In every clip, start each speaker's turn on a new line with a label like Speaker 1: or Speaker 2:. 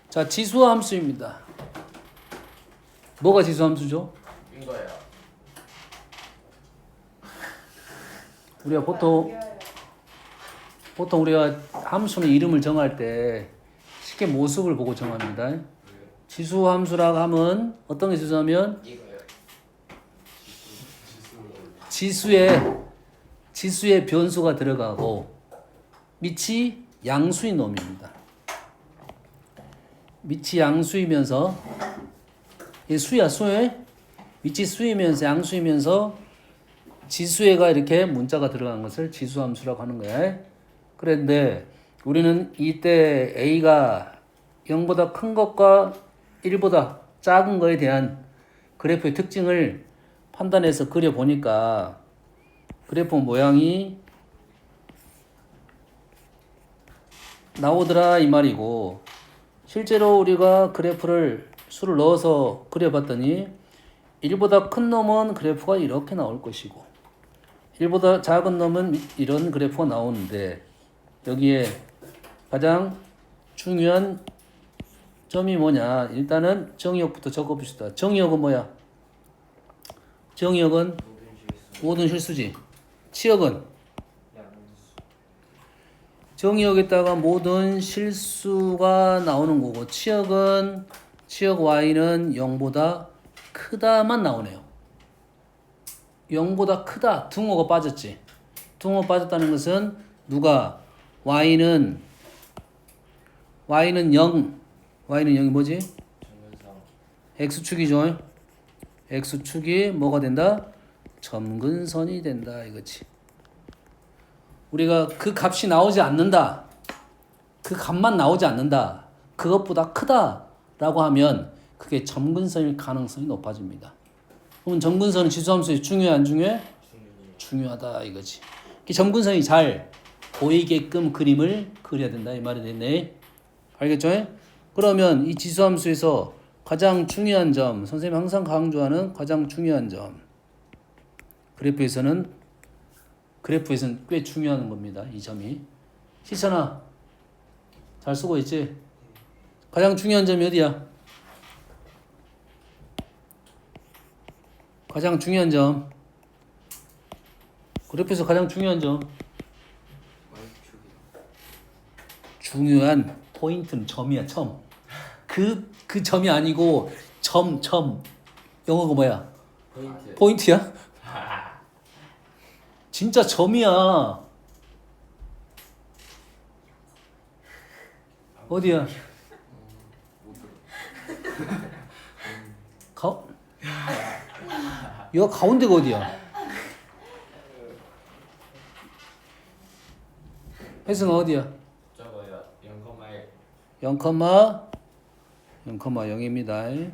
Speaker 1: 자, 지수함수입니다. 뭐가 지수함수죠?
Speaker 2: 이거예요.
Speaker 1: 우리가 보통 우리가 함수는 이름을 정할 때 쉽게 모습을 보고 정합니다. 지수함수라고 하면 어떤 게 지수하면
Speaker 2: 이거요.
Speaker 1: 지수에 변수가 들어가고 밑이 양수인 놈입니다. 밑이 양수이면서 이 수에 밑이 수이면서 양수이면서 지수에가 이렇게 문자가 들어간 것을 지수함수라고 하는 거야. 그런데 우리는 이때 a가 0보다 큰 것과 1보다 작은 거에 대한 그래프의 특징을 판단해서 그려보니까 그래프 모양이 나오더라 이 말이고, 실제로 우리가 그래프를 수를 넣어서 그려봤더니 1보다 큰 놈은 그래프가 이렇게 나올 것이고 1보다 작은 놈은 이런 그래프가 나오는데, 여기에 가장 중요한 점이 뭐냐, 일단은 정의역부터 적어봅시다. 정의역은 뭐야? 정의역은 모든 실수지. 치역은 정의역에다가 모든 실수가 나오는 거고, 치역 y는 0보다 크다만 나오네요. 0보다 크다. 등호가 빠졌지. 등호가 빠졌다는 것은 누가 y는 0. y는 0이 뭐지? x축이죠. x축이 뭐가 된다? 점근선이 된다 이거지. 우리가 그 값이 나오지 않는다, 그 값만 나오지 않는다, 그것보다 크다라고 하면 그게 점근선일 가능성이 높아집니다. 그러면 점근선은 지수함수에 중요해 안 중요해? 중요하다 이거지. 점근선이 잘 보이게끔 그림을 그려야 된다 이 말이 됐네. 알겠죠? 그러면 이 지수함수에서 가장 중요한 점, 선생님이 항상 강조하는 가장 중요한 점, 그래프에서는 꽤 중요한 겁니다. 이 점이. 시천아, 잘 쓰고 있지? 가장 중요한 점이 어디야? 가장 중요한 점. 그래프에서 가장 중요한 점. 중요한 포인트는 점이야, 점. 그 점이 아니고 점. 영어가 뭐야? 포인트야? 진짜 점이야. 어디야? 여기 가운데가 어디야? 혜승아 어디야?
Speaker 2: 저거요. 0,1.
Speaker 1: 0,0입니다.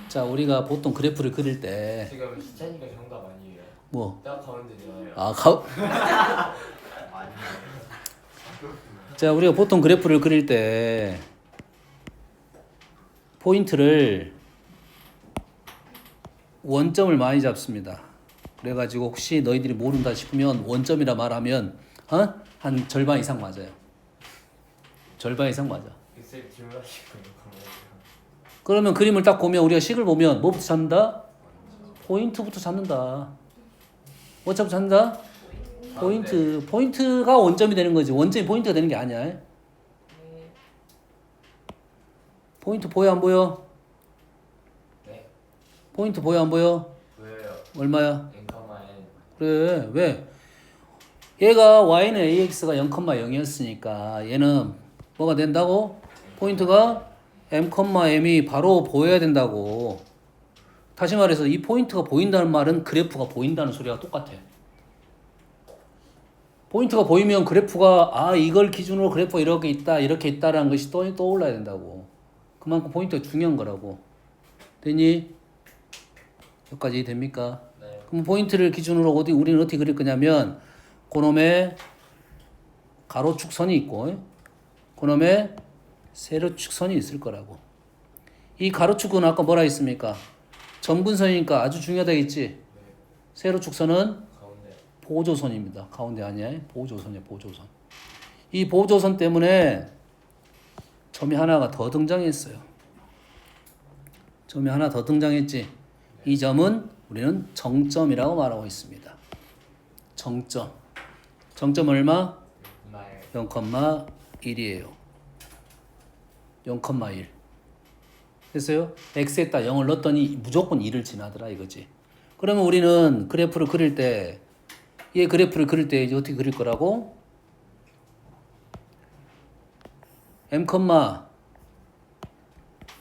Speaker 1: 자, 우리가 보통 그래프를 그릴 때
Speaker 2: 지금 시찬이가 정답 아니에요.
Speaker 1: 뭐?
Speaker 2: 딱 가운데 들어요.
Speaker 1: 자, 우리가 보통 그래프를 그릴 때 포인트를 원점을 많이 잡습니다. 그래가지고 혹시 너희들이 모른다 싶으면 원점이라 말하면 한 절반 이상 맞아요. 절반 이상 맞아.
Speaker 2: 엑셀 질문하시고
Speaker 1: 그러면 그림을 딱 보면 우리가 식을 보면 뭐부터 찾는다? 포인트부터 찾는다. 뭐부터 찾는다? 포인트가 원점이 되는 거지. 원점이 포인트가 되는 게 아니야. 포인트 보여 안 보여?
Speaker 2: 네.
Speaker 1: 포인트 보여 안 보여?
Speaker 2: 보여요.
Speaker 1: 얼마야?
Speaker 2: 0,n.
Speaker 1: 그래. 왜? 얘가 y는 ax가 0,0이었으니까 얘는 뭐가 된다고? 포인트가 m,m이 바로 보여야 된다고. 다시 말해서 이 포인트가 보인다는 말은 그래프가 보인다는 소리가 똑같아. 포인트가 보이면 그래프가 이걸 기준으로 그래프가 이렇게 있다라는 것이 떠올라야 된다고. 그만큼 포인트가 중요한 거라고. 되니? 여기까지 됩니까?
Speaker 2: 네.
Speaker 1: 그럼 포인트를 기준으로 우리는 어떻게 그릴 거냐면 그놈의 가로축선이 있고 그놈의 세로축선이 있을 거라고. 이 가로축은 아까 뭐라 했습니까? 점근선이니까 아주 중요하다겠지.
Speaker 2: 네.
Speaker 1: 세로축선은
Speaker 2: 가운데.
Speaker 1: 보조선입니다. 가운데 아니야. 보조선이야, 보조선. 이 보조선 때문에 점이 하나가 더 등장했어요. 점이 하나 더 등장했지. 이 점은 우리는 정점이라고 말하고 있습니다. 정점. 정점 얼마?
Speaker 2: 말
Speaker 1: 0,1이에요. 0,1. 됐어요? x에다 0을 넣었더니 무조건 2를 지나더라 이거지. 그러면 우리는 그래프를 그릴 때, 얘 그래프를 그릴 때 이제 어떻게 그릴 거라고? m,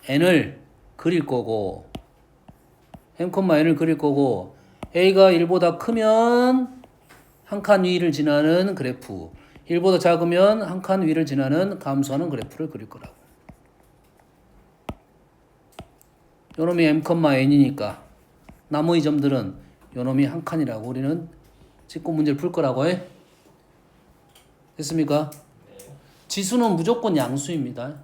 Speaker 1: n을 그릴 거고, m, n을 그릴 거고, a가 1보다 크면 한 칸 위를 지나는 그래프, 1보다 작으면 한 칸 위를 지나는 감소하는 그래프를 그릴 거라고. 요놈이 m, n이니까 나머지 점들은 요놈이 한 칸이라고 우리는 찍고 문제를 풀 거라고 해. 됐습니까? 지수는 무조건 양수입니다.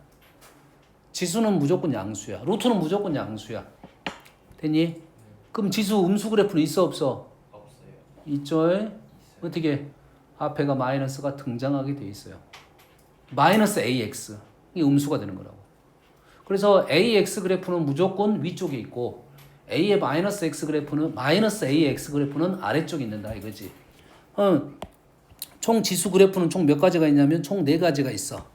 Speaker 1: 지수는 무조건 양수야. 루트는 무조건 양수야. 됐니? 그럼 지수 음수 그래프는 있어 없어?
Speaker 2: 없어요.
Speaker 1: 있죠? 어떻게? 앞에가 마이너스가 등장하게 돼 있어요. 마이너스 ax. 이게 음수가 되는 거라고. 그래서 ax 그래프는 무조건 위쪽에 있고 a의 마이너스 x 그래프는 마이너스 ax 그래프는 아래쪽에 있는다 이거지. 총 지수 그래프는 총 몇 가지가 있냐면 총 4가지가 있어.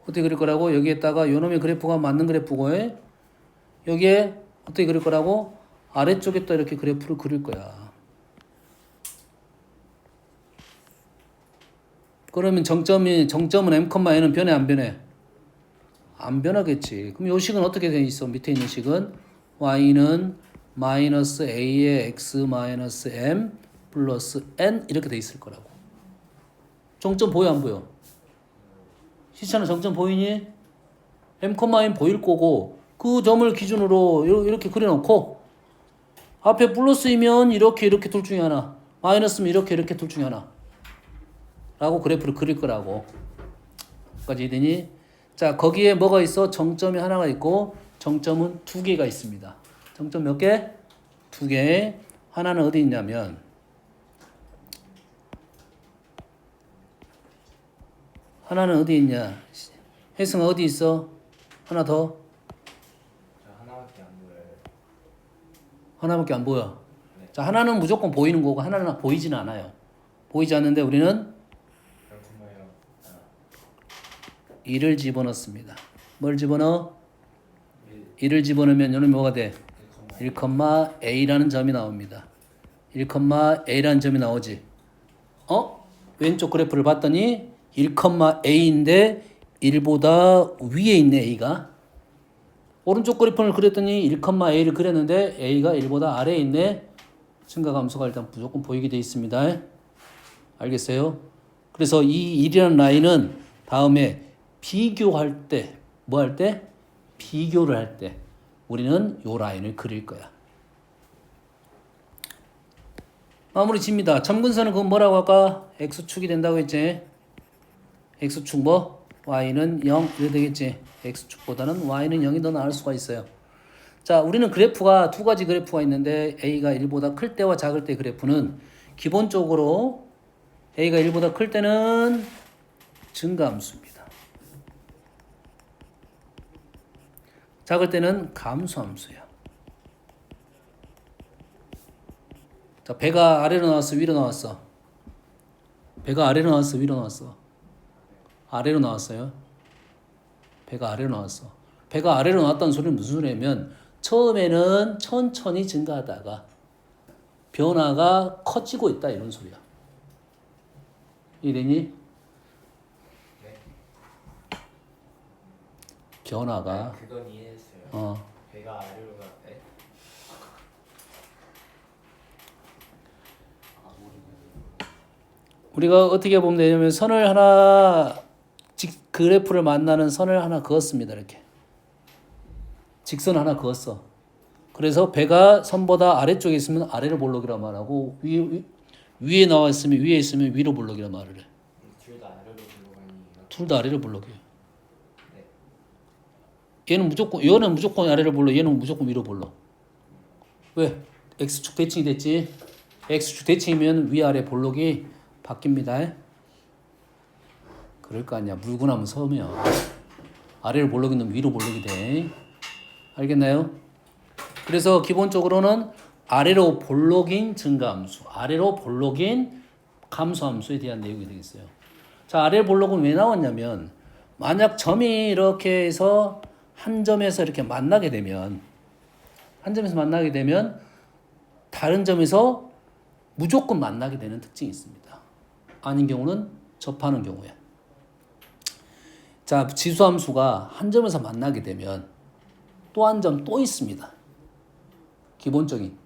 Speaker 1: 어떻게 그릴 거라고? 여기에다가 요놈의 그래프가 맞는 그래프고 여기에 어떻게 그릴 거라고? 아래쪽에다 이렇게 그래프를 그릴 거야. 그러면 정점은 m, n은 변해 안 변해? 안 변하겠지. 그럼 요 식은 어떻게 돼 있어? 밑에 있는 식은 y는 마이너스 a의 x 마이너스 m 플러스 n 이렇게 돼 있을 거라고. 정점 보여 안 보여? 시차는 정점 보이니? m, n 보일 거고 그 점을 기준으로 이렇게 그려놓고 앞에 플러스이면 이렇게 둘 중에 하나, 마이너스면 이렇게 둘 중에 하나 라고 그래프를 그릴 거라고. 까지 되니? 자, 거기에 뭐가 있어? 정점이 하나가 있고 정점은 2개가 있습니다. 정점 몇 개? 2개. 하나는 어디 있냐면 하나는 어디 있냐? 혜승아 어디 있어? 하나 더?
Speaker 2: 저 하나밖에 안 보여요.
Speaker 1: 하나밖에 안 보여.
Speaker 2: 네.
Speaker 1: 자, 하나는 무조건 보이는 거고 하나는 보이지는 않아요. 보이지 않는데 우리는
Speaker 2: 그렇군요.
Speaker 1: 2를 집어넣습니다. 뭘 집어넣어? 1을 집어넣으면 얘는 뭐가 돼? 1,a라는 점이 나옵니다. 1,a라는 점이 나오지. 왼쪽 그래프를 봤더니 1,a인데 1보다 위에 있네 a가. 오른쪽 그래프를 그렸더니 1,a를 그렸는데 a가 1보다 아래에 있네. 증가감소가 일단 무조건 보이게 돼 있습니다. 알겠어요? 그래서 이 1이라는 라인은 다음에 비교할 때, 뭐 할 때? 비교를 할 때 우리는 요 라인을 그릴 거야. 마무리 집니다. 점근선은 그건 뭐라고 할까? x축이 된다고 했지. x축 뭐? y는 0 이래 되겠지. x축보다는 y는 0이 더 나을 수가 있어요. 자, 우리는 그래프가 2가지 그래프가 있는데 a가 1보다 클 때와 작을 때 그래프는 기본적으로 a가 1보다 클 때는 증가함수입니다. 작을 때는 감소함수야. 자, 배가 아래로 나왔어, 위로 나왔어? 배가 아래로 나왔어, 위로 나왔어? 아래로 나왔어요. 배가 아래로 나왔어. 배가 아래로 나왔다는 소리는 무슨 소리냐면 처음에는 천천히 증가하다가 변화가 커지고 있다 이런 소리야. 이해되니?
Speaker 2: 네.
Speaker 1: 변화가
Speaker 2: 그건 이해했어요. 배가 아래로 갔대.
Speaker 1: 우리가 어떻게 보면 되냐면 선을 하나 그래프를 만나는 선을 하나 그었습니다. 이렇게 직선 하나 그었어. 그래서 배가 선보다 아래쪽에 있으면 아래를 볼록이라 말하고 위에 나와 있으면 위에 있으면 위로 볼록이라 말을 해.
Speaker 2: 둘 다 아래로 불러가니요.
Speaker 1: 둘 다 아래를 볼록해.
Speaker 2: 네.
Speaker 1: 얘는 무조건 아래를 볼록, 얘는 무조건 위로 볼록. 왜? x축 대칭이 됐지. x축 대칭이면 위아래 볼록이 바뀝니다. 그럴 거 아니야. 물고 나면 서면 아래로 볼록인 놈 위로 볼록이 돼. 알겠나요? 그래서 기본적으로는 아래로 볼록인 증가함수, 아래로 볼록인 감소함수에 대한 내용이 되겠어요. 자, 아래 볼록은 왜 나왔냐면 만약 점이 이렇게 해서 한 점에서 이렇게 만나게 되면 다른 점에서 무조건 만나게 되는 특징이 있습니다. 아닌 경우는 접하는 경우에. 자, 지수함수가 한 점에서 만나게 되면 또 한 점 또 있습니다. 기본적인.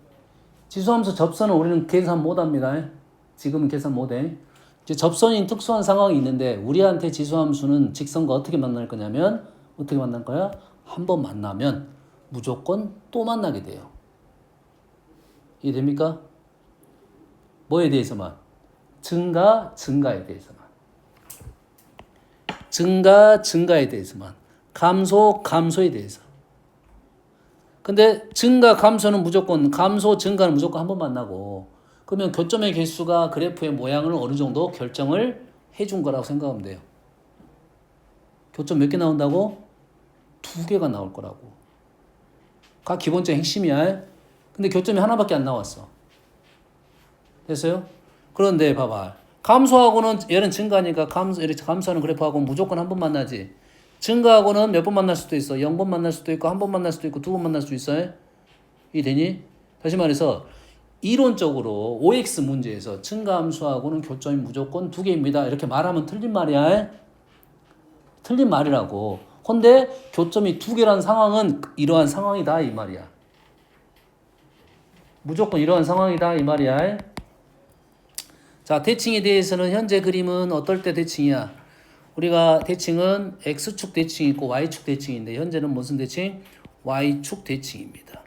Speaker 1: 지수함수 접선은 우리는 계산 못합니다. 지금은 계산 못해. 이제 접선인 특수한 상황이 있는데 우리한테 지수함수는 직선과 어떻게 만날 거냐면 어떻게 만날 거야? 한 번 만나면 무조건 또 만나게 돼요. 이해됩니까? 뭐에 대해서만? 증가에 대해서만. 증가에 대해서만. 감소에 대해서. 근데 증가, 감소는 무조건, 감소, 증가는 무조건 한 번 만나고, 그러면 교점의 개수가 그래프의 모양을 어느 정도 결정을 해준 거라고 생각하면 돼요. 교점 몇 개 나온다고? 2개가 나올 거라고. 가 기본적인 핵심이야. 근데 교점이 하나밖에 안 나왔어. 됐어요? 그런데 봐봐. 감소하고는 얘는 증가니까 감소하는 그래프하고는 무조건 한 번 만나지. 증가하고는 몇 번 만날 수도 있어. 0번 만날 수도 있고, 한 번 만날 수도 있고, 2번 만날 수도 있어요. 이해되니? 다시 말해서 이론적으로 OX 문제에서 증가함수하고는 교점이 무조건 2개입니다. 이렇게 말하면 틀린 말이야. 틀린 말이라고. 근데 교점이 2개라는 상황은 이러한 상황이다 이 말이야. 무조건 이러한 상황이다 이 말이야. 자, 대칭에 대해서는 현재 그림은 어떨 때 대칭이야? 우리가 대칭은 X축 대칭이 있고 Y축 대칭인데 현재는 무슨 대칭? Y축 대칭입니다.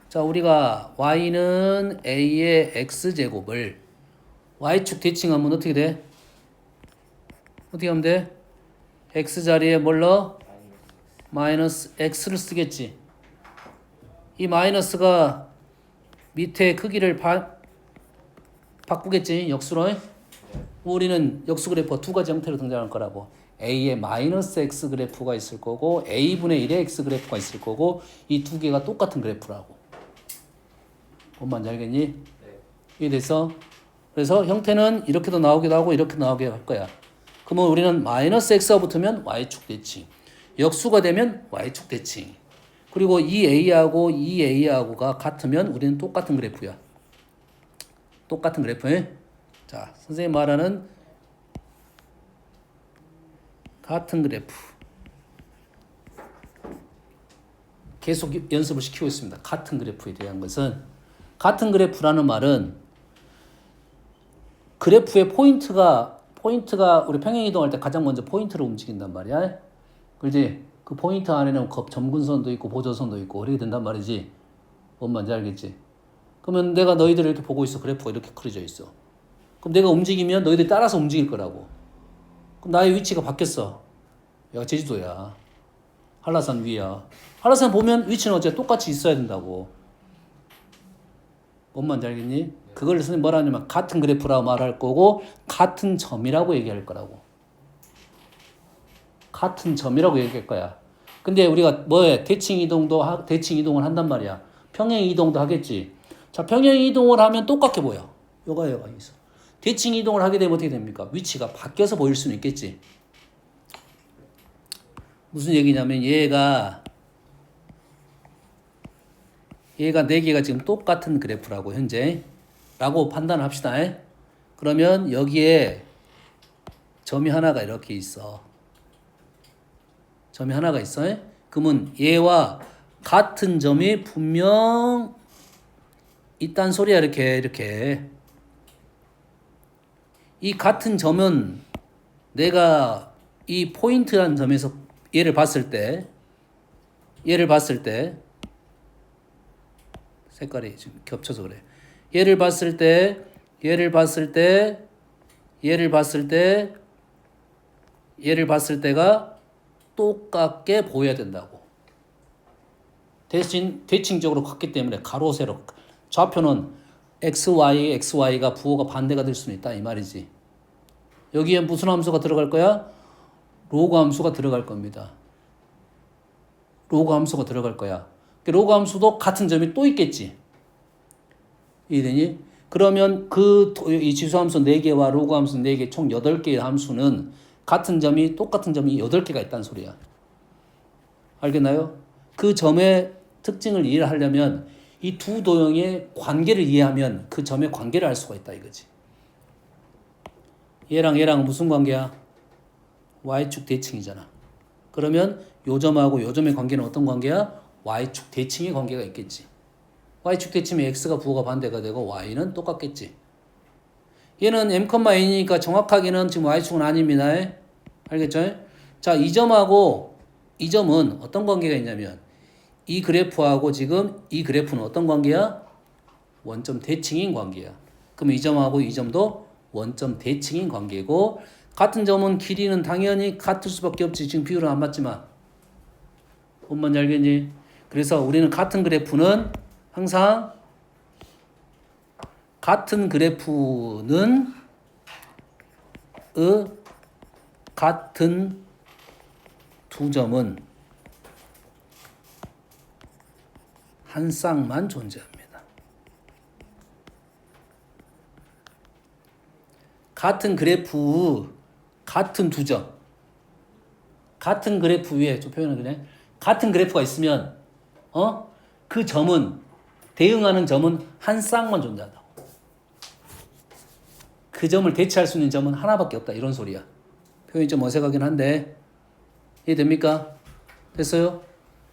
Speaker 1: 자, 우리가 Y는 A의 X제곱을 Y축 대칭하면 어떻게 돼? 어떻게 하면 돼? X 자리에 뭘 넣어? 마이너스 X를 쓰겠지. 이 마이너스가 밑에 크기를 바꾸겠지. 역수로. 우리는 역수 그래프가 두 가지 형태로 등장할 거라고. A의 마이너스 X 그래프가 있을 거고 A분의 1의 X 그래프가 있을 거고 이 두 개가 똑같은 그래프라고. 뭔 말인지 알겠니?
Speaker 2: 네.
Speaker 1: 이해됐어? 그래서 형태는 이렇게도 나오기도 하고 이렇게 나오게 할 거야. 그러면 우리는 마이너스 X가 붙으면 Y축 대칭. 역수가 되면 Y축 대칭. 그리고 이 A하고 이 A하고가 같으면 우리는 똑같은 그래프야. 똑같은 그래프에. 자, 선생님 말하는 같은 그래프. 계속 연습을 시키고 있습니다. 같은 그래프에 대한 것은. 같은 그래프라는 말은 그래프의 포인트가 우리 평행이동할 때 가장 먼저 포인트로 움직인단 말이야. 그렇지? 그 포인트 안에는 점근선도 있고 보조선도 있고 그렇게 된단 말이지. 뭔 말인지 알겠지? 그러면 내가 너희들을 이렇게 보고 있어. 그래프가 이렇게 그려져 있어. 그럼 내가 움직이면 너희들이 따라서 움직일 거라고. 그럼 나의 위치가 바뀌었어. 여기가 제주도야. 한라산 위야. 한라산 보면 위치는 어째 똑같이 있어야 된다고. 뭔 말인지 알겠니? 그걸 선생님 뭐라 하냐면 같은 그래프라고 말할 거고 같은 점이라고 얘기할 거라고. 같은 점이라고 얘기할 거야. 근데 우리가 뭐해? 대칭 이동을 한단 말이야. 평행 이동도 하겠지. 자, 평행 이동을 하면 똑같게 보여. 여가 있어. 대칭 이동을 하게 되면 어떻게 됩니까? 위치가 바뀌어서 보일 수는 있겠지. 무슨 얘기냐면 얘가 4개가 지금 똑같은 그래프라고 현재 라고 판단을 합시다. 그러면 여기에 점이 하나가 이렇게 있어. 점이 하나가 있어. 그러면 얘와 같은 점이 분명 있단 소리야. 이렇게 이 같은 점은 내가 이 포인트라는 점에서 얘를 봤을 때 색깔이 지금 겹쳐서 그래. 얘를 봤을 때가 똑같게 보여야 된다고. 대신 대칭적으로 같기 때문에 가로 세로 좌표는 XY가 부호가 반대가 될 수는 있다 이 말이지. 여기에 무슨 함수가 들어갈 거야? 로그 함수가 들어갈 겁니다. 로그 함수가 들어갈 거야. 로그 함수도 같은 점이 또 있겠지. 이해되니? 그러면 이 지수함수 4개와 로그 함수 4개 총 8개의 함수는 같은 점이 똑같은 점이 8개가 있다는 소리야. 알겠나요? 그 점의 특징을 이해하려면 이 두 도형의 관계를 이해하면 그 점의 관계를 알 수가 있다 이거지. 얘랑 얘랑 무슨 관계야? y축 대칭이잖아. 그러면 요 점하고 요 점의 관계는 어떤 관계야? y축 대칭의 관계가 있겠지. y축 대칭에 x가 부호가 반대가 되고 y는 똑같겠지. 얘는 m,n이니까 정확하게는 지금 y축은 아닙니다. 알겠죠? 자, 이 점하고 이 점은 어떤 관계가 있냐면 이 그래프하고 지금 이 그래프는 어떤 관계야? 원점 대칭인 관계야. 그럼 이 점하고 이 점도 원점 대칭인 관계고 같은 점은 길이는 당연히 같을 수밖에 없지. 지금 비율은 안 맞지만. 뭔 말인지 알겠니? 그래서 우리는 같은 그래프는 항상 같은 그래프는 같은 두 점은 한 쌍만 존재합니다. 같은 그래프 같은 두 점. 같은 그래프 위에 좀 표현을 그래. 같은 그래프가 있으면 그 점은 대응하는 점은 한 쌍만 존재한다고. 그 점을 대체할 수 있는 점은 하나밖에 없다. 이런 소리야. 표현이 좀 어색하긴 한데 이해됩니까? 됐어요?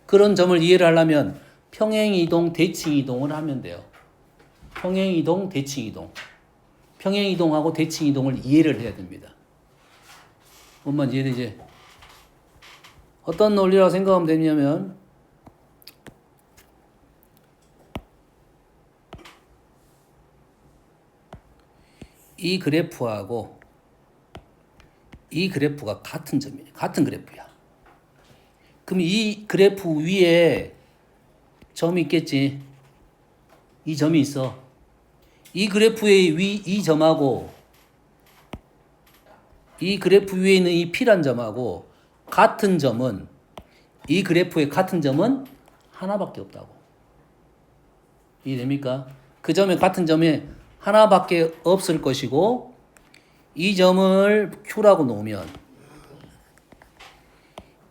Speaker 1: 그런 점을 이해를 하려면 평행이동, 대칭이동을 하면 돼요. 평행이동, 대칭이동. 평행이동하고 대칭이동을 이해를 해야 됩니다. 뭔만 이해되지? 어떤 논리라고 생각하면 되냐면 이 그래프하고 이 그래프가 같은 점이에요. 같은 그래프야. 그럼 이 그래프 위에 점이 있겠지. 이 점이 있어. 이 그래프의 이 점하고 이 그래프 위에 있는 이 P란 점하고 같은 점은 이 그래프의 같은 점은 하나밖에 없다고. 이해됩니까? 그 점에 같은 점이 하나밖에 없을 것이고 이 점을 Q라고 놓으면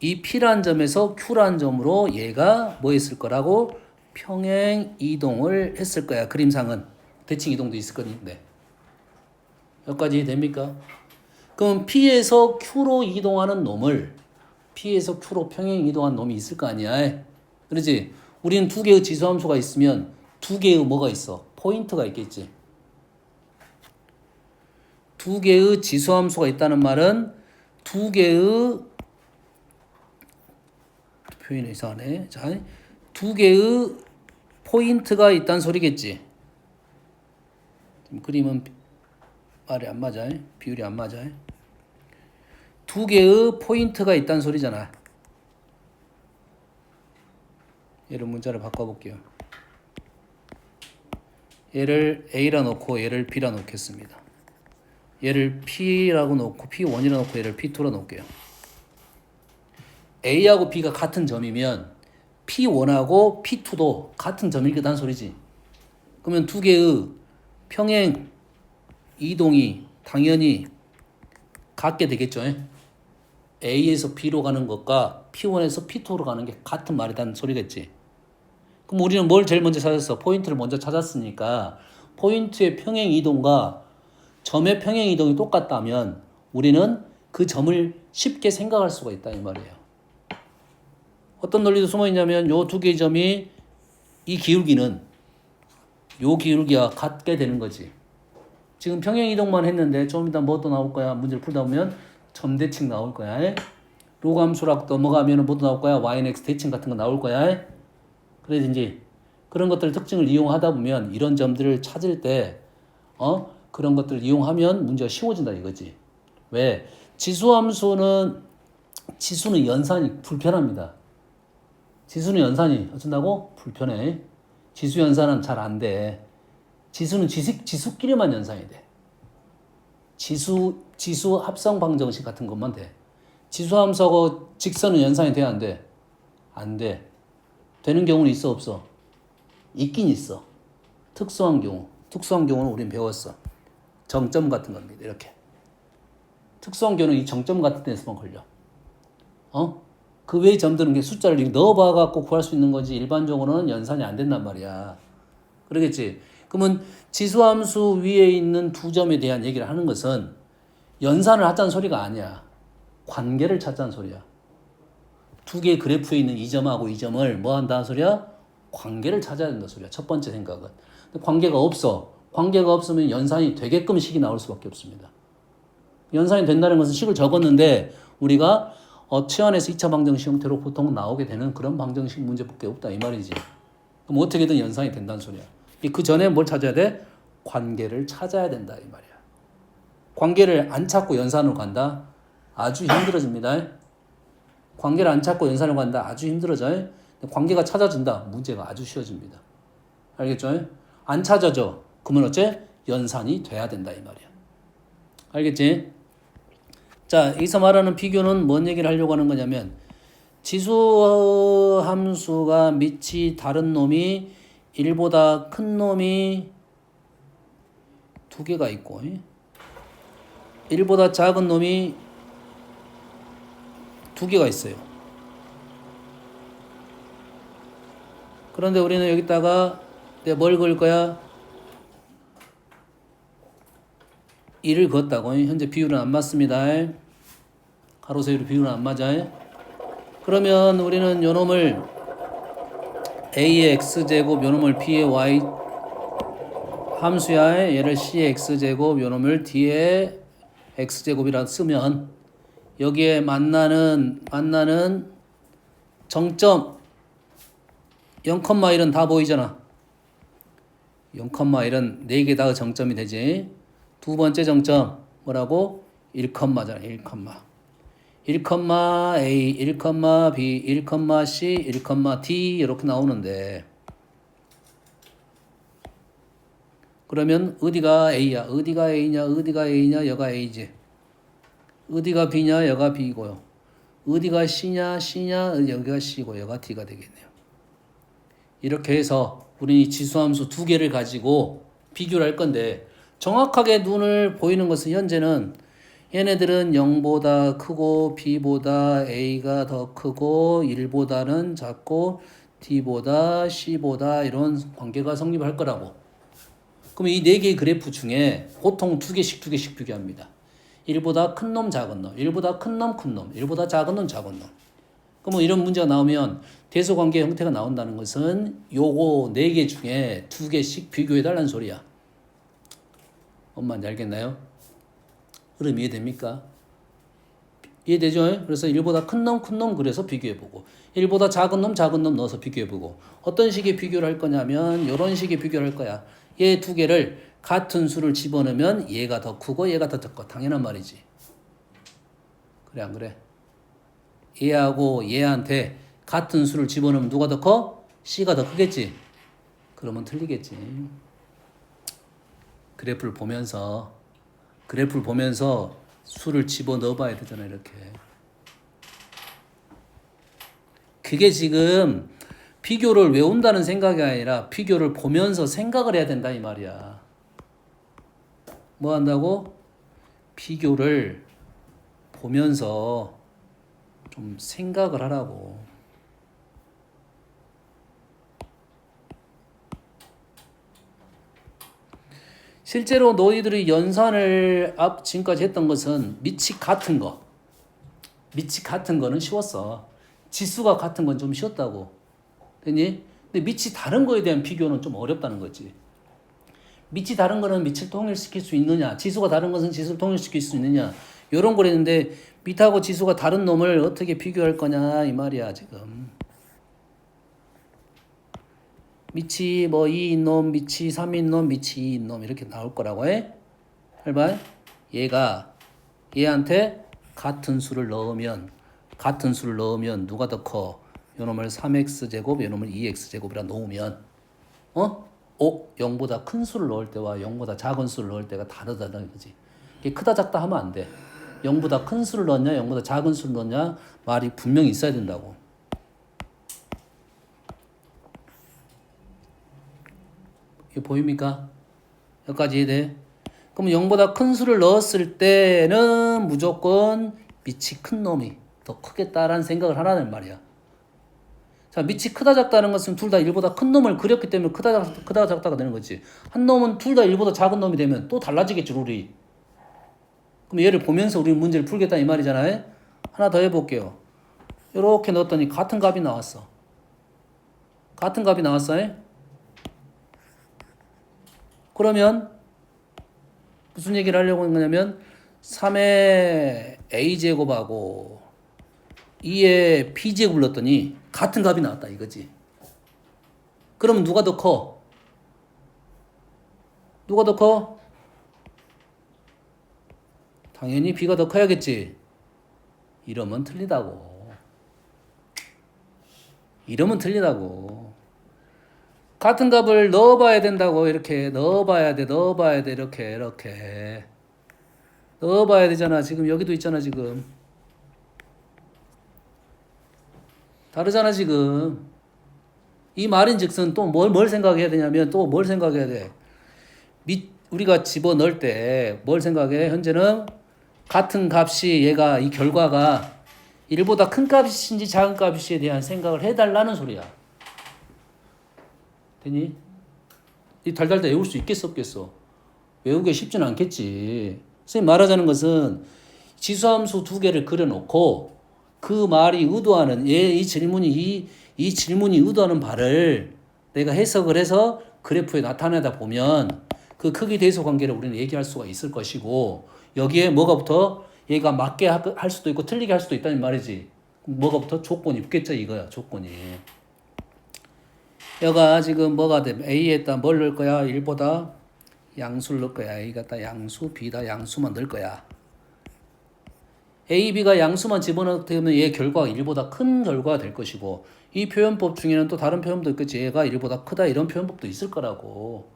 Speaker 1: 이 P란 점에서 Q란 점으로 얘가 뭐 했을 거라고? 평행 이동을 했을 거야. 그림상은. 대칭 이동도 있을 건데. 여기까지 됩니까? 그럼 P에서 Q로 이동하는 놈을 P에서 Q로 평행 이동한 놈이 있을 거 아니야. 그렇지? 우리는 두 개의 지수함수가 있으면 두 개의 뭐가 있어? 포인트가 있겠지. 두 개의 지수함수가 있다는 말은 두 개의 표현이 이상하네. 자, 두 개의 포인트가 있다는 소리겠지. 그림은 말이 안 맞아. 비율이 안 맞아. 두 개의 포인트가 있다는 소리잖아. 얘를 문자를 바꿔볼게요. 얘를 A라 놓고 얘를 B라 놓겠습니다. 얘를 P라고 놓고 P1이라 놓고 얘를 P2라 놓을게요. A하고 B가 같은 점이면 P1하고 P2도 같은 점일 거다는 소리지. 그러면 두 개의 평행 이동이 당연히 같게 되겠죠. A에서 B로 가는 것과 P1에서 P2로 가는 게 같은 말이라는 소리겠지. 그럼 우리는 뭘 제일 먼저 찾았어? 포인트를 먼저 찾았으니까 포인트의 평행 이동과 점의 평행 이동이 똑같다면 우리는 그 점을 쉽게 생각할 수가 있다 이 말이에요. 어떤 논리도 숨어 있냐면 요 두 개의 점이 이 기울기는 요 기울기와 같게 되는 거지. 지금 평행 이동만 했는데 좀 이따 뭐 또 나올 거야? 문제를 풀다 보면 점 대칭 나올 거야. 로그 함수락 넘어가면 뭐도 나올 거야? yx 대칭 같은 거 나올 거야. 그래야지 그런 것들 특징을 이용하다 보면 이런 점들을 찾을 때 그런 것들을 이용하면 문제가 쉬워진다 이거지. 왜? 지수는 연산이 불편합니다. 지수는 연산이 어쩐다고? 불편해. 지수 연산은 잘 안 돼. 지수는 지수끼리만 연산이 돼. 지수 합성 방정식 같은 것만 돼. 지수 함수하고 직선은 연산이 돼야 안 돼? 안 돼. 되는 경우는 있어 없어? 있긴 있어. 특수한 경우는 우린 배웠어. 정점 같은 겁니다. 이렇게. 특수한 경우는 이 정점 같은 데서만 걸려. 그 외의 점들은 그냥 숫자를 이렇게 넣어봐갖고 구할 수 있는 거지 일반적으로는 연산이 안 된단 말이야. 그러겠지? 그러면 지수함수 위에 있는 두 점에 대한 얘기를 하는 것은 연산을 하자는 소리가 아니야. 관계를 찾자는 소리야. 두 개의 그래프에 있는 이 점하고 이 점을 뭐 한다는 소리야? 관계를 찾아야 된다는 소리야. 첫 번째 생각은. 근데 관계가 없어. 관계가 없으면 연산이 되게끔 식이 나올 수밖에 없습니다. 연산이 된다는 것은 식을 적었는데 우리가 치환해서 2차 방정식 형태로 보통 나오게 되는 그런 방정식 문제밖에 없다 이 말이지. 그럼 어떻게든 연산이 된다는 소리야. 그 전에 뭘 찾아야 돼? 관계를 찾아야 된다 이 말이야. 관계를 안 찾고 연산으로 간다? 아주 힘들어집니다. 관계를 안 찾고 연산으로 간다? 아주 힘들어져. 관계가 찾아진다? 문제가 아주 쉬워집니다. 알겠죠? 안 찾아져. 그러면 어째? 연산이 돼야 된다 이 말이야. 알겠지? 자, 여기서 말하는 비교는 뭔 얘기를 하려고 하는 거냐면 지수 함수가 밑이 다른 놈이 1보다 큰 놈이 두 개가 있고 1보다 작은 놈이 두 개가 있어요. 그런데 우리는 여기다가 내가 뭘 그을 거야? 1을 그었다고. 현재 비율은 안 맞습니다. 가로 세로 비율은 안 맞아. 그러면 우리는 요 놈을 a의 x제곱 요 놈을 b의 y 함수야. 얘를 c의 x제곱 요 놈을 d의 x제곱이라 쓰면 여기에 만나는 정점 0,1은 다 보이잖아. 0,1은 4개 다 정점이 되지. 두 번째 정점 뭐라고? 1잖아. 1, 1,a, 1,b, 1,c, 1,d 이렇게 나오는데 그러면 어디가 a야? 어디가 a냐? 어디가 a냐? 여가 a지. 어디가 b냐? 여가 b고요. 어디가 c냐? 여기가 c고 여가 d가 되겠네요. 이렇게 해서 우리는 이 지수함수 두 개를 가지고 비교를 할 건데 정확하게 눈을 보이는 것은 현재는 얘네들은 0보다 크고 b보다 a가 더 크고 1보다는 작고 d보다 c보다 이런 관계가 성립할 거라고. 그럼 이 네 개의 그래프 중에 보통 두 개씩 비교합니다. 1보다 큰 놈, 작은 놈, 1보다 큰 놈, 큰 놈, 1보다 작은 놈, 작은 놈. 그럼 이런 문제가 나오면 대소관계 형태가 나온다는 것은 요거 네 개 중에 두 개씩 비교해달라는 소리야. 엄마인지 알겠나요? 흐름 이해됩니까? 이해되죠? 그래서 1보다 큰 놈 그래서 비교해보고 1보다 작은 놈 넣어서 비교해보고 어떤 식의 비교를 할 거냐면 이런 식의 비교를 할 거야. 얘 두 개를 같은 수를 집어넣으면 얘가 더 크고 얘가 더 작고 당연한 말이지. 그래 안 그래? 얘하고 얘한테 같은 수를 집어넣으면 누가 더 커? C가 더 크겠지? 그러면 틀리겠지. 그래프를 보면서 수를 집어넣어 봐야 되잖아 이렇게. 그게 지금 비교를 외운다는 생각이 아니라 비교를 보면서 생각을 해야 된다 이 말이야. 뭐 한다고? 비교를 보면서 좀 생각을 하라고. 실제로 너희들이 연산을 지금까지 했던 것은 밑이 같은 거는 쉬웠어. 지수가 같은 건 좀 쉬웠다고. 됐니? 근데 밑이 다른 거에 대한 비교는 좀 어렵다는 거지. 밑이 다른 거는 밑을 통일시킬 수 있느냐, 지수가 다른 것은 지수를 통일시킬 수 있느냐, 이런 걸 했는데 밑하고 지수가 다른 놈을 어떻게 비교할 거냐 이 말이야 지금. 밑이 뭐 2인 놈, 밑이 3인 놈, 밑이 2인 놈 이렇게 나올 거라고 해. 봐. 얘가 얘한테 같은 수를 넣으면 누가 더 커? 요놈을 3x제곱, 요놈을 2x제곱이라 놓으면 0보다 큰 수를 넣을 때와 0보다 작은 수를 넣을 때가 다르다는 거지. 이게 크다 작다 하면 안 돼. 0보다 큰 수를 넣냐 0보다 작은 수를 넣냐 말이 분명히 있어야 된다고. 이게 보입니까? 여기까지 이해돼? 그럼 0보다 큰 수를 넣었을 때는 무조건 밑이 큰 놈이 더 크겠다라는 생각을 하라는 말이야. 자, 밑이 크다 작다는 것은 둘 다 1보다 큰 놈을 그렸기 때문에 크다 작다가 되는 거지. 한 놈은 둘 다 1보다 작은 놈이 되면 또 달라지겠지, 룰이. 그럼 얘를 보면서 우리 문제를 풀겠다 이 말이잖아요. 하나 더 해볼게요. 이렇게 넣었더니 같은 값이 나왔어. 같은 값이 나왔어요. 그러면 무슨 얘기를 하려고 하는 거냐면 3의 a제곱하고 2의 b제곱을 넣었더니 같은 값이 나왔다 이거지. 그러면 누가 더 커? 누가 더 커? 당연히 b가 더 커야겠지. 이러면 틀리다고. 이러면 틀리다고. 같은 값을 넣어봐야 된다고. 이렇게 넣어봐야 돼. 이렇게 넣어봐야 되잖아. 지금 여기도 있잖아. 지금 다르잖아. 지금 이 말인즉슨 또 뭘 생각해야 되냐면 또 뭘 생각해야 돼. 우리가 집어넣을 때 뭘 생각해? 현재는 같은 값이 얘가 이 결과가 1보다 큰 값인지 작은 값인지에 대한 생각을 해달라는 소리야. 되니? 이 달달달 외울 수 있겠어 없겠어? 외우기 쉽지는 않겠지. 선생님 말하자는 것은 지수함수 두 개를 그려놓고 그 말이 의도하는 이 질문이 의도하는 바를 내가 해석을 해서 그래프에 나타내다 보면 그 크기 대소 관계를 우리는 얘기할 수가 있을 것이고 여기에 뭐가 붙어? 얘가 맞게 할 수도 있고 틀리게 할 수도 있다는 말이지. 뭐가 붙어? 조건이 있겠죠 이거야. 조건이. 여가 지금 뭐가 돼? A에다 뭘 넣을 거야? 1보다 양수를 넣을 거야. A가 다 양수, B다 양수만 넣을 거야. A, B가 양수만 집어넣으면 얘 결과가 1보다 큰 결과가 될 것이고 이 표현법 중에는 또 다른 표현도 있겠지. 얘가 1보다 크다 이런 표현법도 있을 거라고.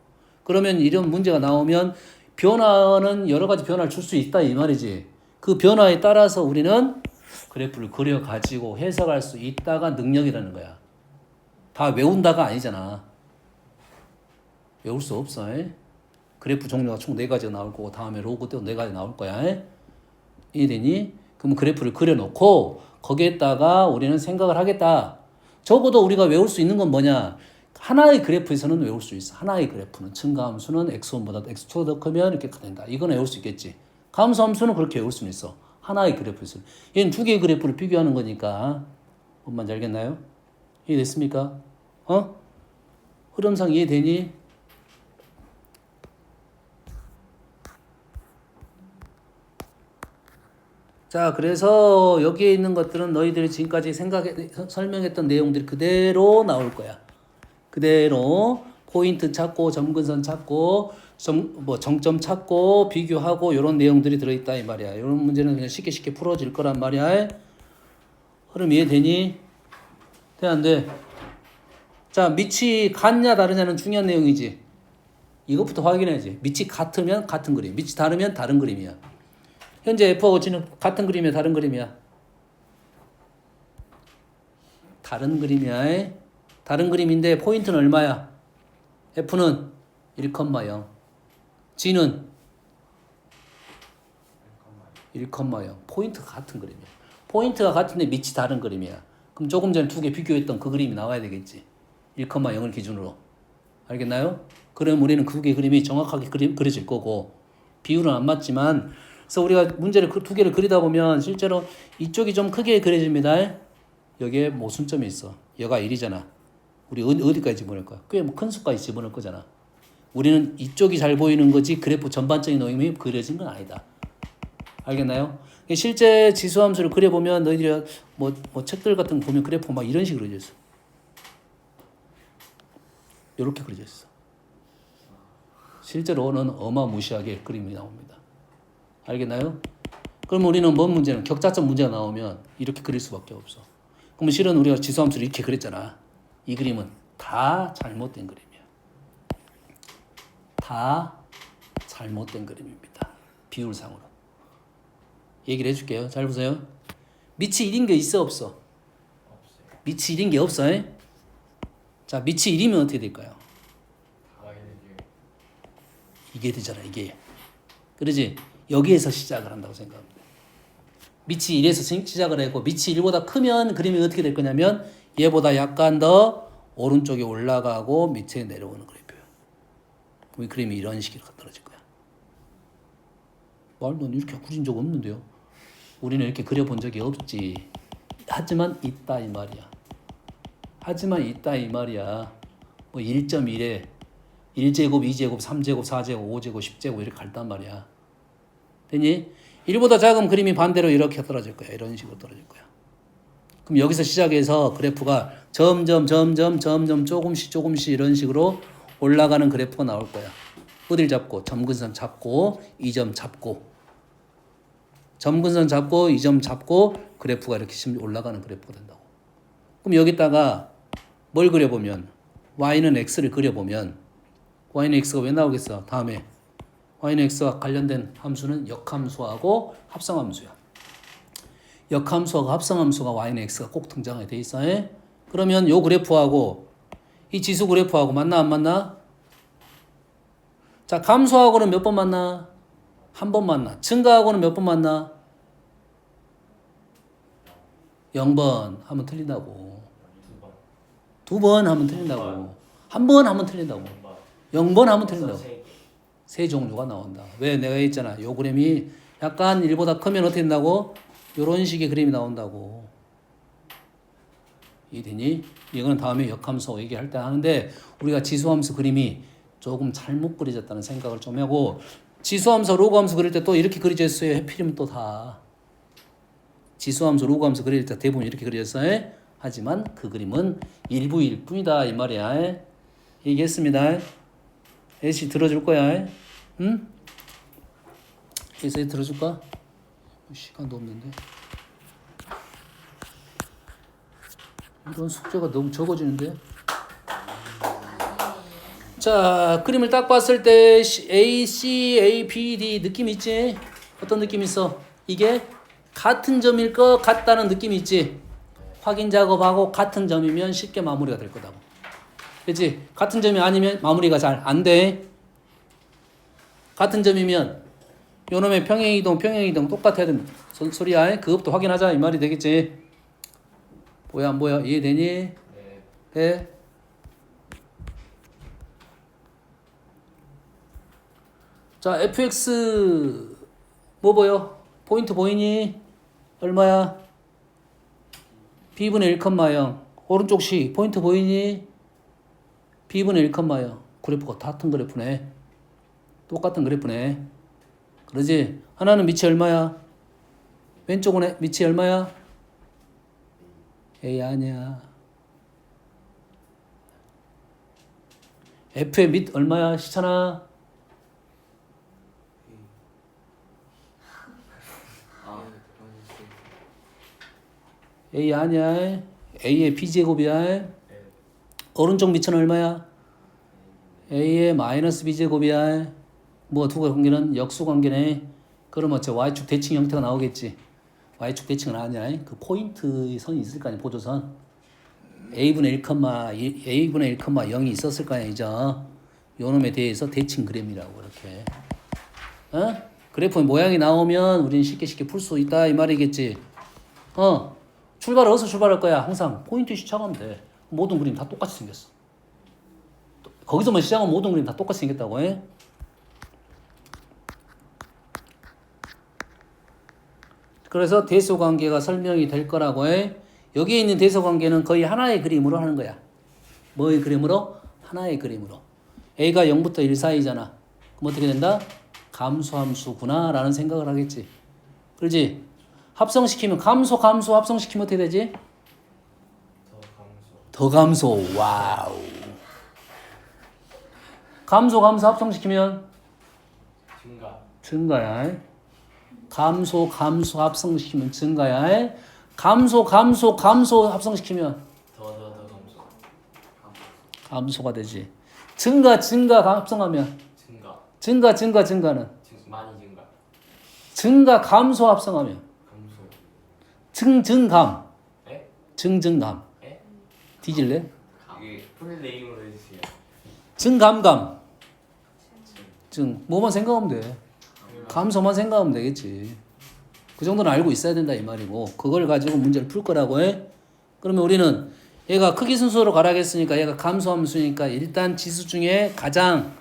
Speaker 1: 그러면 이런 문제가 나오면 변화는 여러 가지 변화를 줄 수 있다 이 말이지. 그 변화에 따라서 우리는 그래프를 그려가지고 해석할 수 있다가 능력이라는 거야. 다 외운다가 아니잖아. 외울 수 없어. 그래프 종류가 총 4가지가 나올 거고 다음에 로그도 4가지 나올 거야. 이해되니? 그럼 그래프를 그려놓고 거기에다가 우리는 생각을 하겠다. 적어도 우리가 외울 수 있는 건 뭐냐? 하나의 그래프에서는 외울 수 있어. 하나의 그래프는 증가함수는 x1보다 x2가 더 크면 이렇게 된다. 이건 외울 수 있겠지. 감소함수는 그렇게 외울 수는 있어. 하나의 그래프에서. 얘는 두 개의 그래프를 비교하는 거니까. 뭔 말인지 알겠나요? 이해됐습니까? 흐름상 이해되니? 자, 그래서 여기에 있는 것들은 너희들이 지금까지 설명했던 내용들이 그대로 나올 거야. 그대로 포인트 찾고 점근선 찾고 정점 찾고 비교하고 이런 내용들이 들어있다 이 말이야. 이런 문제는 그냥 쉽게 풀어질 거란 말이야. 흐름 이해되니? 돼 안 돼? 자, 밑이 같냐 다르냐는 중요한 내용이지. 이것부터 확인해야지. 밑이 같으면 같은 그림, 밑이 다르면 다른 그림이야. 현재 F하고 G는 같은 그림이야, 다른 그림이야? 다른 그림이야. 다른 그림인데 포인트는 얼마야? F는 1,0, G는 1,0. 포인트가 같은 그림이야. 포인트가 같은데 밑이 다른 그림이야. 그럼 조금 전에 두 개 비교했던 그 그림이 나와야 되겠지. 1,0을 기준으로. 알겠나요? 그럼 우리는 그 두 개 그림이 정확하게 그려질 거고 비율은 안 맞지만 그래서 우리가 문제를 그 두 개를 그리다 보면 실제로 이쪽이 좀 크게 그려집니다. 여기에 모순점이 있어. 여가 1이잖아. 우리 어디까지 집어넣을 거야? 꽤 큰 수까지 집어넣을 거잖아. 우리는 이쪽이 잘 보이는 거지 그래프 전반적인 내용이 그려진 건 아니다. 알겠나요? 실제 지수함수를 그려보면 너희들이 뭐 책들 같은 거 보면 그래프 막 이런 식으로 그려져 있어. 이렇게 그려져 있어. 실제로는 어마무시하게 그림이 나옵니다. 알겠나요? 그럼 우리는 뭔 문제는 격자점 문제가 나오면 이렇게 그릴 수밖에 없어. 그럼 실은 우리가 지수함수를 이렇게 그렸잖아. 이 그림은 다 잘못된 그림이야. 다 잘못된 그림입니다. 비율상으로. 얘기를 해줄게요. 잘 보세요. 밑이 1인 게 있어 없어?
Speaker 2: 없어요.
Speaker 1: 밑이 1인 게 없어. 자, 밑이 1이면 어떻게 될까요?
Speaker 2: 다 있는지.
Speaker 1: 이게 되잖아. 이게. 그러지? 여기에서 시작을 한다고 생각합니다. 밑이 1에서 시작을 했고 밑이 1보다 크면 그림이 어떻게 될 거냐면 얘보다 약간 더 오른쪽에 올라가고 밑에 내려오는 그래프예요. 그럼 이 그림이 이런 식으로 떨어질 거야. 말도 이렇게 그린 적 없는데요. 우리는 이렇게 그려본 적이 없지. 하지만 있다 이 말이야. 하지만 있다 이 말이야. 뭐 1.1에 1제곱, 2제곱, 3제곱, 4제곱, 5제곱, 10제곱 이렇게 갈단 말이야. 되니? 1보다 작은 그림이 반대로 이렇게 떨어질 거야. 이런 식으로 떨어질 거야. 그럼 여기서 시작해서 그래프가 점점 조금씩 이런 식으로 올라가는 그래프가 나올 거야. 어딜 잡고? 점근선 잡고 2점 잡고 점근선 잡고 2점 잡고 그래프가 이렇게 올라가는 그래프가 된다고. 그럼 여기다가 뭘 그려보면 y는 x를 그려보면 y는 x가 왜 나오겠어? 다음에 y는 x와 관련된 함수는 역함수하고 합성함수야. 역함수하고 합성함수가 y는 x가 꼭 등장하게 돼 있어. 그러면 요 그래프하고 이 지수 그래프하고 맞나 안 맞나? 자, 감소하고는 몇 번 만나? 한 번 만나. 증가하고는 몇 번 만나? 0번 하면 틀린다고. 2번 하면 틀린다고. 한 번 하면 틀린다고. 0번 하면 틀린다고. 세 종류가 나온다. 왜? 내가 했잖아. 요 그림이 약간 1보다 크면 어떻게 된다고? 요런 식의 그림이 나온다고. 이해되니? 이거는 다음에 역함수 얘기할 때 하는데 우리가 지수함수 그림이 조금 잘못 그려졌다는 생각을 좀 하고 지수함수, 로그함수 그릴 때 또 이렇게 그려졌어요. 해필이면 또 다. 지수함수, 로그함수 그릴 때 대부분 이렇게 그려졌어요. 하지만 그 그림은 일부일 뿐이다 이 말이야. 얘기했습니다. 애시 들어줄 거야. 응? 애시 들어줄까? 시간도 없는데. 이런 숙제가 너무 적어지는데. 자, 그림을 딱 봤을 때 A, C, A, B, D 느낌 있지? 어떤 느낌 있어? 이게 같은 점일 것 같다는 느낌이 있지? 확인 작업하고 같은 점이면 쉽게 마무리가 될 거다고. 그렇지? 같은 점이 아니면 마무리가 잘 안 돼. 같은 점이면 요놈의 평행이동 똑같아야 된다 소리야. 그것부터 확인하자 이 말이 되겠지? 보여 안 보여? 이해되니?
Speaker 2: 네.
Speaker 1: 네. 자, fx 뭐 보여? 포인트 보이니? 얼마야? b분의 1,0 오른쪽 시 포인트 보이니? b분의 1,0 그래프가 같은 그래프네. 똑같은 그래프네. 그러지? 하나는 밑이 얼마야? 왼쪽은 밑이 얼마야? A 아니야. f의 밑 얼마야? 시찬아? A 아니야. A의 B제곱이야. 오른쪽 밑은 얼마야? A의 마이너스 B제곱이야. 뭐 두 관계는 역수 관계네. 그러면 저 Y축 대칭 형태가 나오겠지. Y축 대칭은 아니야. 그 포인트 선이 있을 거 아니야. 보조선. A분의 1, A분의 1,0이 있었을 거 아니야. 이죠. 요놈에 대해서 대칭 그림이라고 이렇게. 그래프의 모양이 나오면 우리는 쉽게 풀 수 있다 이 말이겠지. 출발을 어디서 출발할 거야? 항상 포인트 시작하면 돼. 모든 그림 다 똑같이 생겼어. 거기서만 시작하면 모든 그림 다 똑같이 생겼다고 해. 그래서 대소관계가 설명이 될 거라고 해. 여기에 있는 대소관계는 거의 하나의 그림으로 하는 거야. 뭐의 그림으로? 하나의 그림으로. A가 0부터 1 사이잖아. 그럼 어떻게 된다? 감소함수구나 라는 생각을 하겠지. 그렇지? 합성시키면 감소 합성시키면 어떻게 되지? 더 감소. 와우. 감소 합성시키면 증가야. 감소 합성시키면 증가야. 감소 합성시키면
Speaker 2: 더
Speaker 1: 감소가 되지. 증가 합성하면 증가는
Speaker 2: 많이 증가.
Speaker 1: 증가 감소 합성하면
Speaker 2: 감소.
Speaker 1: 증증감.
Speaker 2: 에?
Speaker 1: 증증감.
Speaker 2: 에?
Speaker 1: 뒤질래?
Speaker 2: 이게 풀 네임으로 해주세요.
Speaker 1: 증감감. 증 뭐만 생각하면 돼. 감소만 생각하면 되겠지. 그 정도는 알고 있어야 된다 이 말이고 그걸 가지고 문제를 풀 거라고 해. 그러면 우리는 얘가 크기 순서로 가라겠으니까 얘가 감소함수니까 일단 지수 중에 가장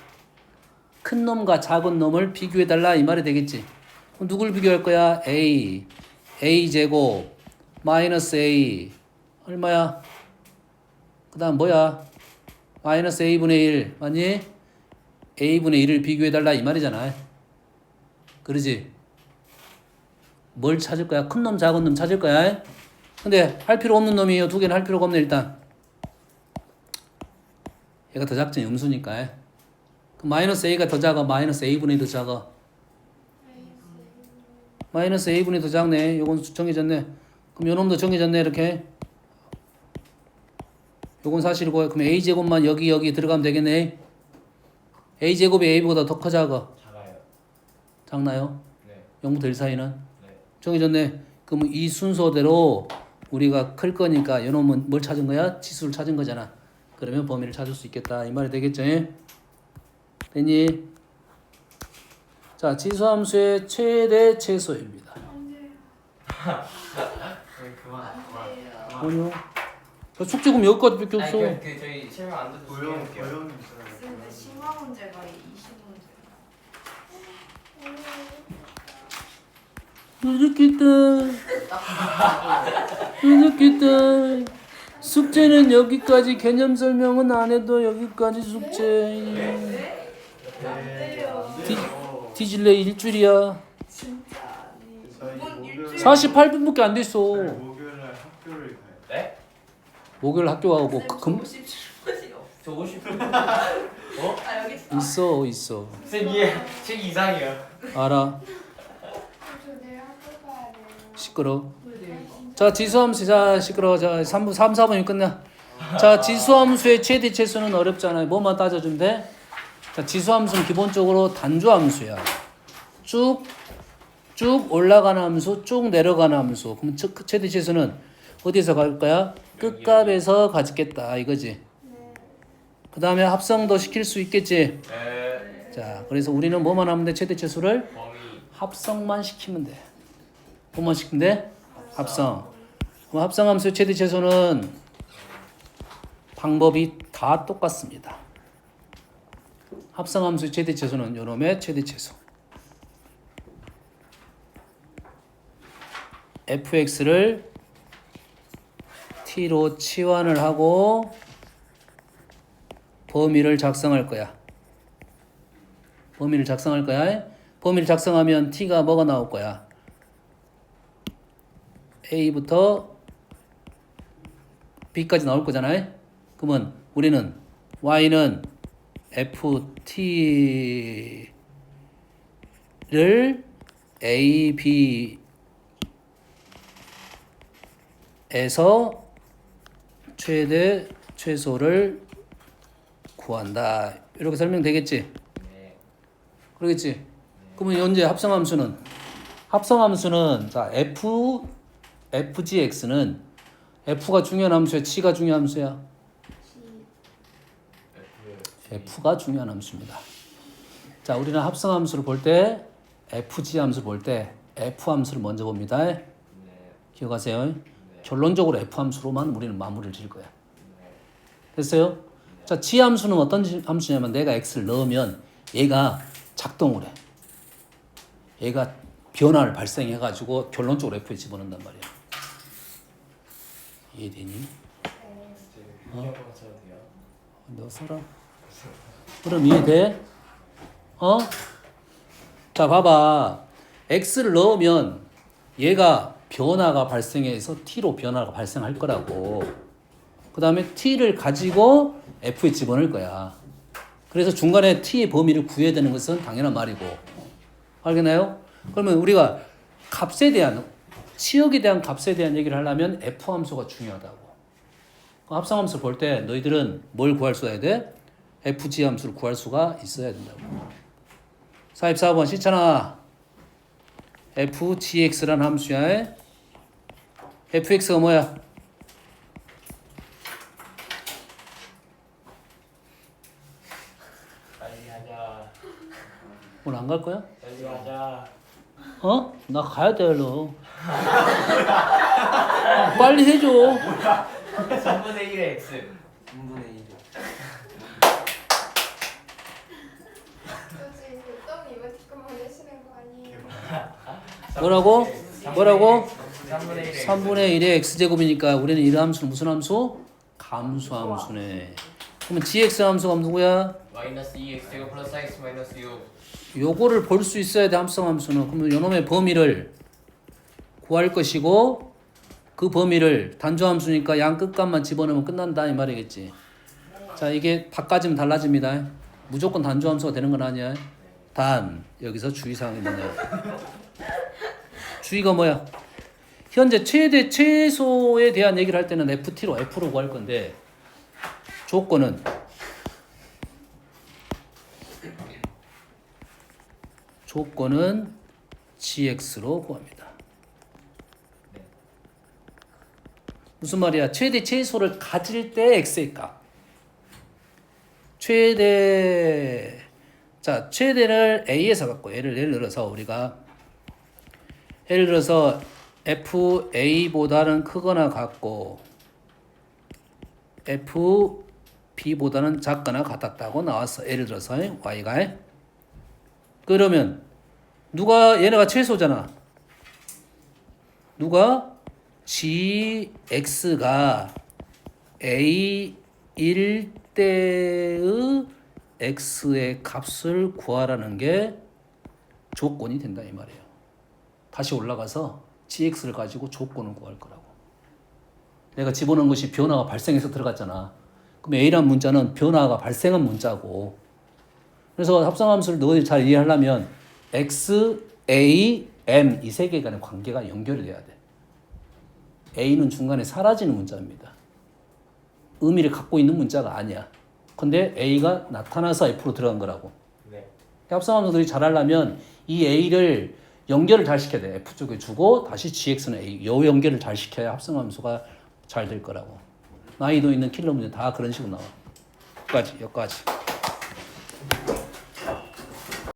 Speaker 1: 큰 놈과 작은 놈을 비교해 달라 이 말이 되겠지. 그럼 누굴 비교할 거야? A 제곱 마이너스 A 얼마야? 그 다음 뭐야? 마이너스 A분의 1 맞니? A분의 1을 비교해 달라 이 말이잖아. 그러지? 뭘 찾을 거야? 큰 놈, 작은 놈 찾을 거야? 근데 할 필요 없는 놈이에요. 두 개는 할 필요가 없네 일단. 얘가 더 작지 음수니까. 그럼 마이너스 A가 더 작아? 마이너스 A분의 1이 더 작아? 마이너스 A분의 1이 더 작네. 요건 정해졌네. 그럼 요 놈도 정해졌네 이렇게. 요건 사실이고 그럼 A제곱만 여기 들어가면 되겠네. A제곱이 A보다 더 커 작아?
Speaker 2: 작아요.
Speaker 1: 작나요?
Speaker 2: 네.
Speaker 1: 0부터 1 사이는?
Speaker 2: 네.
Speaker 1: 정해졌네. 그럼 이 순서대로 우리가 클 거니까 요놈은 뭘 찾은 거야? 지수를 찾은 거잖아. 그러면 범위를 찾을 수 있겠다. 이 말이 되겠죠? 됐니? 자, 지수함수의 최대 최소입니다.
Speaker 2: 그만.
Speaker 1: 뭐요? 숙제금 여기까지밖에 없어.
Speaker 2: 그 저희 설명 안 듣고
Speaker 3: 고용
Speaker 2: 수행할게요.
Speaker 3: 있어요.
Speaker 4: 근데 심화 문제가 20문제.
Speaker 1: 이렇게 숙제는 여기까지 개념 설명은 안 해도 여기까지 숙제.
Speaker 4: 네?
Speaker 1: 뒤질래 일주일이야.
Speaker 4: 진짜
Speaker 3: 저희
Speaker 4: 이번
Speaker 3: 목요일
Speaker 4: 일주일
Speaker 1: 48분밖에 안 됐어.
Speaker 3: 목요일 날 학교를 가요.
Speaker 2: 네?
Speaker 1: 목요일 학교 가고 뭐 금
Speaker 4: 57분이요.
Speaker 2: 저 50분.
Speaker 4: 아 여기 있다.
Speaker 1: 있어.
Speaker 2: 쌤 이게 책 이상이에요.
Speaker 1: 알아.
Speaker 5: 저 내일 학교 가야 돼요.
Speaker 1: 시끄러.
Speaker 4: 네.
Speaker 1: 자 지수함수 자 시끄러. 자 3분 3, 4분이 끝나. 자 지수함수의 최대 최소는 어렵잖아요. 뭐만 따져주면 돼? 자 지수함수는 기본적으로 단조함수야. 쭉 올라가는 함수, 쭉 내려가는 함수. 그럼 최대 최소는 어디서 갈 거야? 끝값에서 가지겠다 이거지. 그 다음에 합성도 시킬 수 있겠지.
Speaker 2: 네.
Speaker 1: 자 그래서 우리는 뭐만 하면 돼? 최대 최소를
Speaker 2: 범위.
Speaker 1: 합성만 시키면 돼. 뭐만 시키면 돼? 합성. 그럼 합성함수의 최대 최소는 방법이 다 똑같습니다. 합성함수의 최대 최소는 요놈의 최대 최소. fx를 t로 치환을 하고 범위를 작성할 거야. 범위를 작성하면 t가 뭐가 나올 거야? a부터 b까지 나올 거잖아요. 그러면 우리는 y는 ft를 a, b에서 최대 최소를 구한다. 이렇게 설명되겠지?
Speaker 2: 네.
Speaker 1: 그러겠지? 그러면 현재 합성함수는 자 fgx는 f가 중요한 함수야, g가 중요한 함수야? f가 중요한 함수입니다. 자, 우리는 합성함수를 볼 때 fg 함수를 볼 때 f 함수를 먼저 봅니다.
Speaker 2: 네.
Speaker 1: 기억하세요. 결론적으로 f 함수로만 우리는 마무리를 지을 거야. 됐어요? 자, g 함수는 어떤 함수냐면 내가 x를 넣으면 얘가 작동을 해. 얘가 변화를 발생해 가지고 결론적으로 f에 집어넣는단 말이야. 이해되니?
Speaker 2: 한번 쳐도 돼요?
Speaker 1: 너 써라. 그럼 이해돼? 자, 봐봐. x를 넣으면 얘가 변화가 발생해서 t로 변화가 발생할 거라고. 그 다음에 t를 가지고 f에 집어넣을 거야. 그래서 중간에 t의 범위를 구해야 되는 것은 당연한 말이고. 알겠나요? 그러면 우리가 값에 대한, 치역에 대한 값에 대한 얘기를 하려면 f 함수가 중요하다고. 합성함수를 볼 때 너희들은 뭘 구할 수가 있어야 돼? fg 함수를 구할 수가 있어야 된다고. 44번 시찬아. fgx라는 함수야. fx가 뭐야?
Speaker 2: 빨리 하자.
Speaker 1: 오늘 안 갈 거야?
Speaker 2: 빨리 하자.
Speaker 1: 어? 나 가야 돼, 얼른. 빨리 해줘.
Speaker 2: 3분의 1의 x. 3분의 1.
Speaker 5: 저 지금 보통 이모티콘 보내시는 거 아니에요?
Speaker 1: 뭐라고? 뭐라고?
Speaker 2: 3분의 1의
Speaker 1: 3분의 1의 x제곱이니까 우리는 이 함수는 무슨 함수? 감수함수네. 그러면 gx 함수가 누구야?
Speaker 2: 마이너스 2x 제곱 플러스 x 마이너스 6.
Speaker 1: 요거를 볼 수 있어야 돼, 함수성 함수는. 그러면 요놈의 범위를 구할 것이고 그 범위를 단조함수니까 양 끝값만 집어넣으면 끝난다 이 말이겠지. 자, 이게 바꿔지면 달라집니다. 무조건 단조함수가 되는 건 아니야. 단 여기서 주의사항이 뭐냐. 주의가 뭐야? 현재 최대 최소에 대한 얘기를 할 때는 F로 구할 건데 조건은 gx로 구합니다. 무슨 말이야? 최대 최소를 가질 때 x의 값. 최대를 a에서 갖고 예를 들어서 우리가 예를 들어서 fa보다는 크거나 같고 fb보다는 작거나 같았다고 나왔어. 예를 들어서 y가. 그러면 얘네가 최소잖아. 누가 gx가 a일 때의 x의 값을 구하라는 게 조건이 된다 이 말이에요. 다시 올라가서 gx를 가지고 조건을 구할 거라고. 내가 집어넣은 것이 변화가 발생해서 들어갔잖아. 그럼 a란 문자는 변화가 발생한 문자고. 그래서 합성함수를 너희들 잘 이해하려면 x, a, m 이 세 개 간의 관계가 연결이 돼야 돼. a는 중간에 사라지는 문자입니다. 의미를 갖고 있는 문자가 아니야. 근데 a가 나타나서 f로 들어간 거라고.
Speaker 2: 네.
Speaker 1: 합성함수들이 잘 하려면 이 a를 연결을 잘 시켜야 돼. f 쪽에 주고 다시 gx는 a. 요 연결을 잘 시켜야 합성함수가 잘 될 거라고. 난이도 있는 킬러 문제 다 그런 식으로 나와. 여기까지.